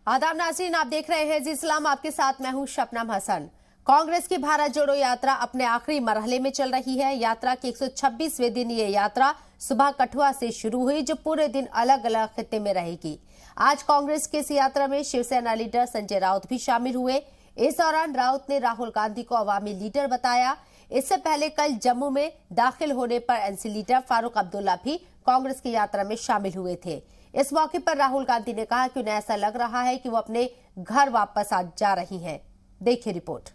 आदाब नाज़रीन, आप देख रहे हैं जी इस्लाम, आपके साथ मैं हूं शबनम हसन। कांग्रेस की भारत जोड़ो यात्रा अपने आखिरी मरहले में चल रही है। यात्रा के 126वें दिन ये यात्रा सुबह कठुआ से शुरू हुई, जो पूरे दिन अलग अलग खित्ते में रहेगी। आज कांग्रेस की इस यात्रा में शिवसेना लीडर संजय राउत भी शामिल हुए। इस दौरान राउत ने राहुल गांधी को अवामी लीडर बताया। इससे पहले कल जम्मू में दाखिल होने पर एनसी लीडर फारूक अब्दुल्ला भी कांग्रेस की यात्रा में शामिल हुए थे। इस मौके पर राहुल गांधी ने कहा कि उन्हें ऐसा लग रहा है कि वो अपने घर वापस आ जा रही हैं। देखिए रिपोर्ट।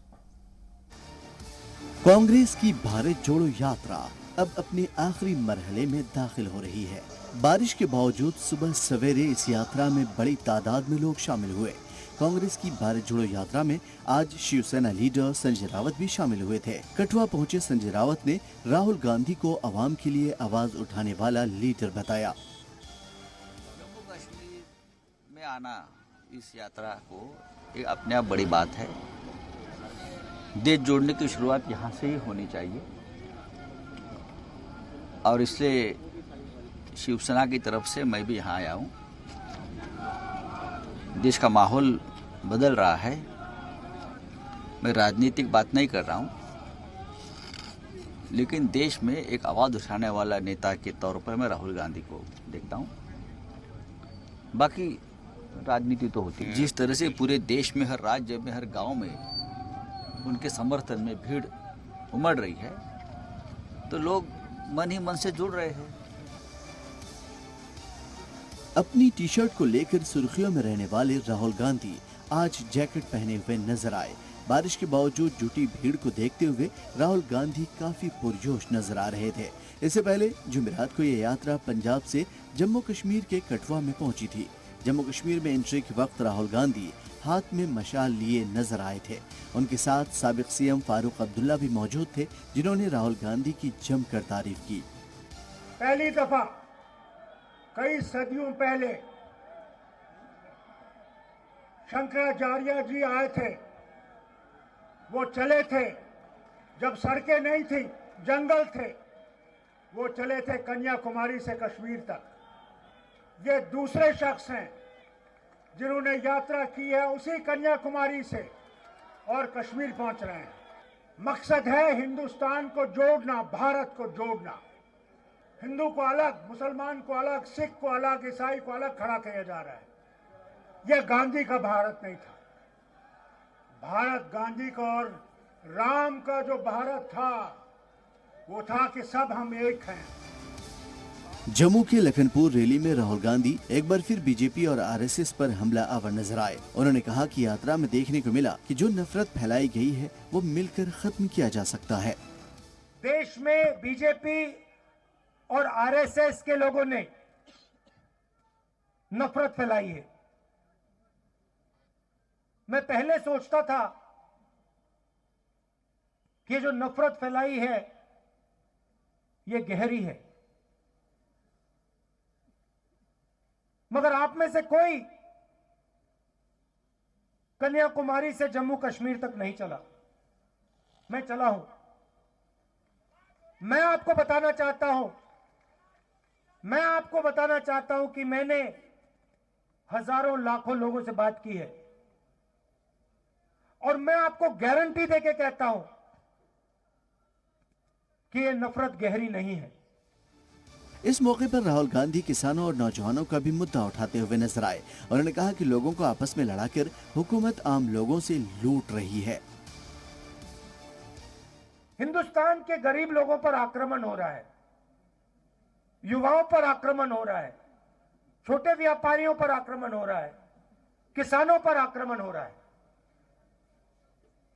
कांग्रेस की भारत जोड़ो यात्रा अब अपने आखिरी मरहले में दाखिल हो रही है। बारिश के बावजूद सुबह सवेरे इस यात्रा में बड़ी तादाद में लोग शामिल हुए। कांग्रेस की भारत जोड़ो यात्रा में आज शिवसेना लीडर संजय रावत भी शामिल हुए थे। कठुआ पहुंचे संजय रावत ने राहुल गांधी को अवाम के लिए आवाज उठाने वाला लीडर बताया। जम्मू कश्मीर में आना इस यात्रा को एक अपने आप बड़ी बात है। देश जोड़ने की शुरुआत यहाँ से ही होनी चाहिए और इसलिए शिवसेना की तरफ से मैं भी यहाँ आया हूँ। देश का माहौल बदल रहा है। मैं राजनीतिक बात नहीं कर रहा हूँ, लेकिन देश में एक आवाज़ उठाने वाला नेता के तौर पर मैं राहुल गांधी को देखता हूँ। बाकी राजनीति तो होती है। जिस तरह से पूरे देश में, हर राज्य में, हर गांव में उनके समर्थन में भीड़ उमड़ रही है, तो लोग मन ही मन से जुड़ रहे हैं। अपनी टी शर्ट को लेकर सुर्खियों में रहने वाले राहुल गांधी आज जैकेट पहने हुए नजर आए। बारिश के बावजूद जुटी भीड़ को देखते हुए राहुल गांधी काफी पुरजोश नजर आ रहे थे। इससे पहले जुमेरात को यह यात्रा पंजाब से जम्मू कश्मीर के कठुआ में पहुंची थी। जम्मू कश्मीर में एंट्री के वक्त राहुल गांधी हाथ में मशाल लिए नजर आए थे। उनके साथ साबिक सीएम फारूक अब्दुल्ला भी मौजूद थे, जिन्होंने राहुल गांधी की जमकर तारीफ की। पहली दफा कई सदियों पहले शंकराचार्य जी आए थे। वो चले थे जब सड़कें नहीं थी, जंगल थे। वो चले थे कन्याकुमारी से कश्मीर तक। ये दूसरे शख्स हैं जिन्होंने यात्रा की है उसी कन्याकुमारी से और कश्मीर पहुंच रहे हैं। मकसद है हिंदुस्तान को जोड़ना, भारत को जोड़ना। हिंदू को अलग, मुसलमान को अलग, सिख को अलग, ईसाई को अलग खड़ा किया जा रहा है। यह गांधी का भारत नहीं था। भारत गांधी का और राम का जो भारत था वो था कि सब हम एक हैं। जम्मू के लखनपुर रैली में राहुल गांधी एक बार फिर बीजेपी और आरएसएस पर हमला आवर नजर आए। उन्होंने कहा कि यात्रा में देखने को मिला कि जो नफरत फैलाई गई है वो मिलकर खत्म किया जा सकता है। देश में बीजेपी और आरएसएस के लोगों ने नफरत फैलाई है। मैं पहले सोचता था कि जो नफरत फैलाई है ये गहरी है, मगर आप में से कोई कन्याकुमारी से जम्मू कश्मीर तक नहीं चला। मैं चला हूं। मैं आपको बताना चाहता हूं कि मैंने हजारों लाखों लोगों से बात की है और मैं आपको गारंटी देके कहता हूं कि ये नफरत गहरी नहीं है। इस मौके पर राहुल गांधी किसानों और नौजवानों का भी मुद्दा उठाते हुए नजर आए। उन्होंने कहा कि लोगों को आपस में लड़ाकर हुकूमत आम लोगों से लूट रही है। हिंदुस्तान के गरीब लोगों पर आक्रमण हो रहा है, युवाओं पर आक्रमण हो रहा है, छोटे व्यापारियों पर आक्रमण हो रहा है, किसानों पर आक्रमण हो रहा है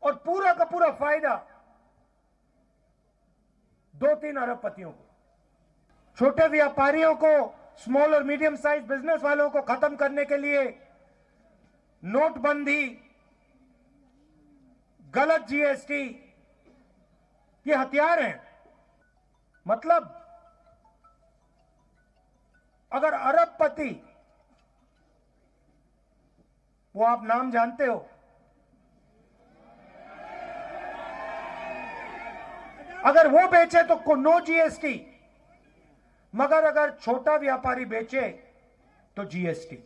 और पूरा का पूरा फायदा 2-3 अरबपतियों को। छोटे व्यापारियों को, स्मॉल और मीडियम साइज बिजनेस वालों को खत्म करने के लिए नोटबंदी, गलत जीएसटी, ये हथियार हैं। मतलब अगर अरबपति, वो आप नाम जानते हो, अगर वो बेचे तो नो जीएसटी, मगर अगर छोटा व्यापारी बेचे तो जीएसटी।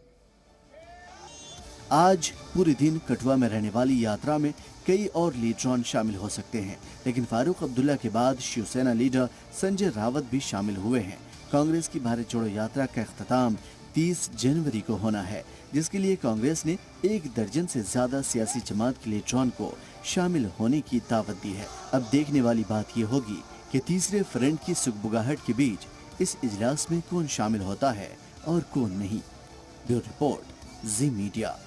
आज पूरे दिन कठुआ में रहने वाली यात्रा में कई और लीडर शामिल हो सकते हैं, लेकिन फारूक अब्दुल्ला के बाद शिवसेना लीडर संजय रावत भी शामिल हुए हैं। कांग्रेस की भारत जोड़ो यात्रा का इख्तिताम 30 जनवरी को होना है, जिसके लिए कांग्रेस ने 1 दर्जन से ज्यादा सियासी जमात के लीडरों को शामिल होने की दावत दी है। अब देखने वाली बात ये होगी कि तीसरे फ्रंट की सुगबुगाहट के बीच इस इजलास में कौन शामिल होता है और कौन नहीं। ब्यूरो रिपोर्ट, जी मीडिया।